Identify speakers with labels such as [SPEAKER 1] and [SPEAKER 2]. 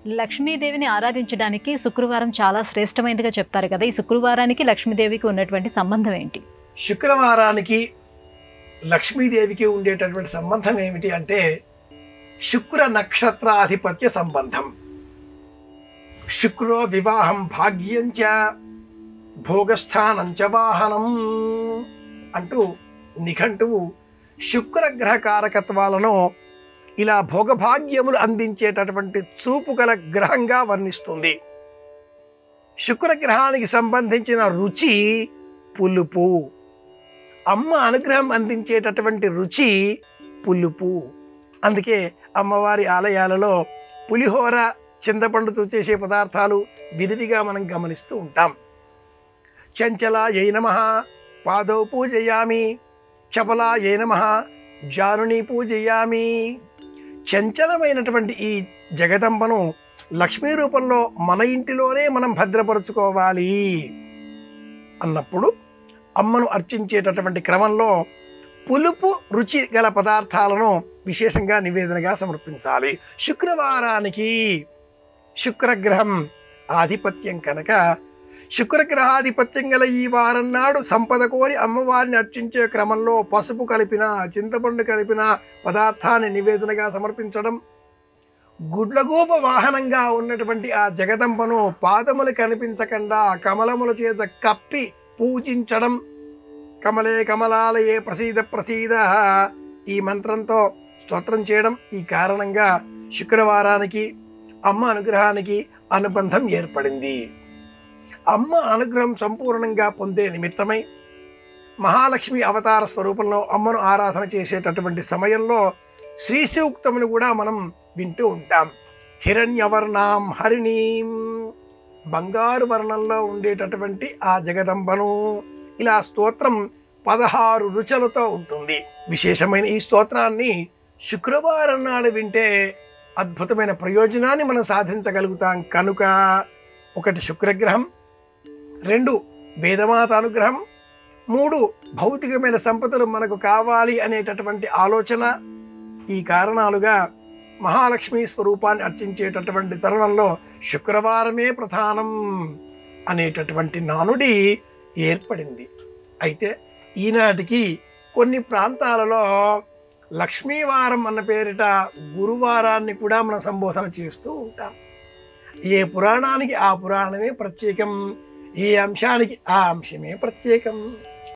[SPEAKER 1] లక్ష్మీదేవిని ఆరాధించడానికి శుక్రవారం చాలా శ్రేష్టమైనదిగా చెప్తారు కదా. ఈ శుక్రవారానికి లక్ష్మీదేవికి ఉన్నటువంటి సంబంధం ఏంటి?
[SPEAKER 2] శుక్రవారానికి లక్ష్మీదేవికి ఉండేటటువంటి సంబంధం ఏమిటి అంటే శుక్ర నక్షత్రాధిపత్య సంబంధం. శుక్రో వివాహం భాగ్యంచ భోగస్థానంచ వాహనం అంటూ నిఘంటువు శుక్రగ్రహ కారకత్వాలను ఇలా భోగభాగ్యములు అందించేటటువంటి చూపు గల గ్రహంగా వర్ణిస్తుంది. శుక్రగ్రహానికి సంబంధించిన రుచి పులుపు, అమ్మ అనుగ్రహం అందించేటటువంటి రుచి పులుపు. అందుకే అమ్మవారి ఆలయాలలో పులిహోర, చింతపండుతో చేసే పదార్థాలు విరివిగా మనం గమనిస్తూ ఉంటాం. చంచలాయై నమః పాదౌ పూజయామి, చపలాయై నమః జానుని పూజయామి. చంచలమైనటువంటి ఈ జగదంబను లక్ష్మీ రూపంలో మన ఇంటిలోనే మనం భద్రపరుచుకోవాలి అన్నప్పుడు అమ్మను అర్చించేటటువంటి క్రమంలో పులుపు రుచి గల పదార్థాలను విశేషంగా నివేదనగా సమర్పించాలి. శుక్రవారానికి శుక్రగ్రహం ఆధిపత్యం కనుక శుక్రగ్రహాధిపత్యం గల ఈ వారం నాడు సంపద కోరి అమ్మవారిని అర్చించే క్రమంలో పసుపు కలిపిన, చింతపండు కలిపిన పదార్థాన్ని నివేదనగా సమర్పించడం, గుడ్లగూప వాహనంగా ఉన్నటువంటి ఆ జగదంబను పాదములు కనిపించకుండా కమలముల చేత కప్పి పూజించడం, కమలే కమలాలయే ప్రసీద ప్రసీద ఈ మంత్రంతో స్తోత్రం చేయడం. ఈ కారణంగా శుక్రవారానికి అమ్మ అనుగ్రహానికి అనుబంధం ఏర్పడింది. అమ్మ అనుగ్రహం సంపూర్ణంగా పొందే నిమిత్తమై మహాలక్ష్మి అవతార స్వరూపంలో అమ్మను ఆరాధన చేసేటటువంటి సమయంలో శ్రీ సూక్తమును కూడా మనం వింటూ ఉంటాం. హిరణ్యవర్ణాం హరిణీం, బంగారు వర్ణంలో ఉండేటటువంటి ఆ జగదంబను. ఇలా స్తోత్రం 16 రుచులతో ఉంటుంది. విశేషమైన ఈ స్తోత్రాన్ని శుక్రవారం నాడు వింటే అద్భుతమైన ప్రయోజనాన్ని మనం సాధించగలుగుతాం. కనుక 1 శుక్రగ్రహం, 2 వేదమాత అనుగ్రహం, 3 భౌతికమైన సంపదలు మనకు కావాలి అనేటటువంటి ఆలోచన. ఈ కారణాలుగా మహాలక్ష్మి స్వరూపాన్ని అర్చించేటటువంటి తరుణంలో శుక్రవారమే ప్రధానం అనేటటువంటి నానుడి ఏర్పడింది. అయితే ఈనాటికి కొన్ని ప్రాంతాలలో లక్ష్మీవారం అన్న పేరిట గురువారాన్ని కూడా మనం సంబోధన చేస్తూ ఉంటాం. ఏ పురాణానికి ఆ పురాణమే ప్రత్యేకం, ఏ అంశానికి ఆ అంశమే ప్రత్యేకం.